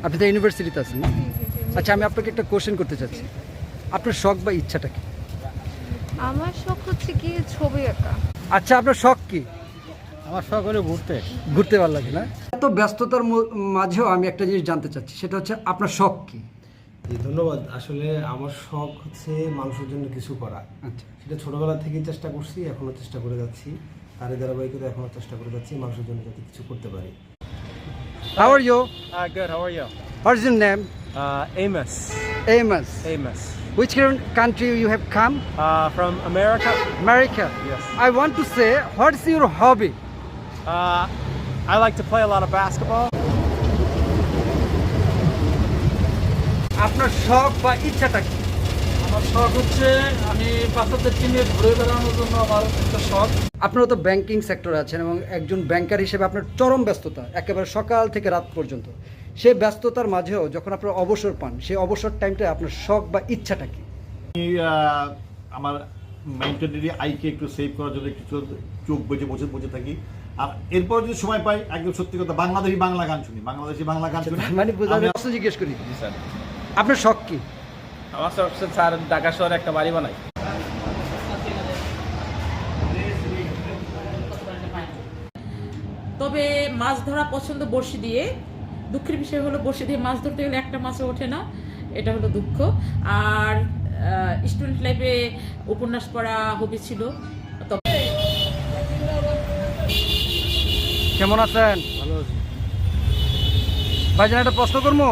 আপনি তো ইউনিভার্সিটিতে আছেন না? আচ্ছা, আমি আপনাকে একটা কোশ্চেন করতে চাচ্ছি। আপনার শখ বা ইচ্ছাটা কি? আমার শখ হচ্ছে কি ছবি আঁকা। আচ্ছা, আপনার শখ কি? আমার শখ হলো ঘুরতে। ঘুরতে ভালো লাগে না? এত ব্যস্ততার মাঝেও আমি একটা জিনিস জানতে চাচ্ছি, সেটা হচ্ছে আপনার শখ কি? জি ধন্যবাদ। আসলে আমার শখ হচ্ছে মানুষের জন্য কিছু করা। আচ্ছা, সেটা ছোটবেলা থেকেই চেষ্টা করছি, এখনও চেষ্টা করে যাচ্ছি। তারই ধারাবাহিকতা এখনও চেষ্টা করে যাচ্ছি মানুষের জন্য যাতে কিছু করতে পারি। How are you? Good. How are you? What is your name? Amos. Amos. Amos. Which country you have come? From America. America. Yes. I want to say, what's your hobby? I like to play a lot of basketball. আপনার শখ বা ইচ্ছাটা কি? আমার শখ হচ্ছে আমি বাচ্চাদেরকে নিয়ে ঘুরে বেড়ানোর জন্য আমার একটা শখ। আপনারা তো ব্যাংকিং সেক্টরে আছেন এবং একজন ব্যাংকার হিসেবে আপনার চরম ব্যস্ততা, একেবারে সকাল থেকে রাত পর্যন্ত। সেই ব্যস্ততার মাঝেও যখন আপনার অবসর পান, সেই অবসর টাইমটা আপনার শখ বা ইচ্ছাটা কি? আমি আমার মেন্টালি আইকে একটু সেভ করার জন্য একটু চোখ বুঝে বসে বসে থাকি। আর এরপর যদি সময় পাই, একদম সত্যি কথা, বাংলাদেশি বাংলা গান শুনি। মানে প্রশ্ন জিজ্ঞেস করি, স্যার, আপনার শখ কি? আমার শখ স্যার ঢাকা শহরে একটা বাড়ি বানাই। তবে মাছ ধরা পছন্দ বড়শি দিয়ে। দুঃখের বিষয় হলো বড়শি দিয়ে মাছ ধরতে গেলে একটা মাছও ওঠে না, এটা হলো দুঃখ। আর স্টুডেন্ট লাইফে উপন্যাস পড়া হবি ছিল। কেমন আছেন? ভালো আছি। ভাইজান, একটা প্রশ্ন করবো,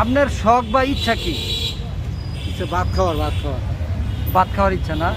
আপনার শখ বা ইচ্ছা কি? ভাত খাওয়ার ভাত খাওয়ার ইচ্ছা না?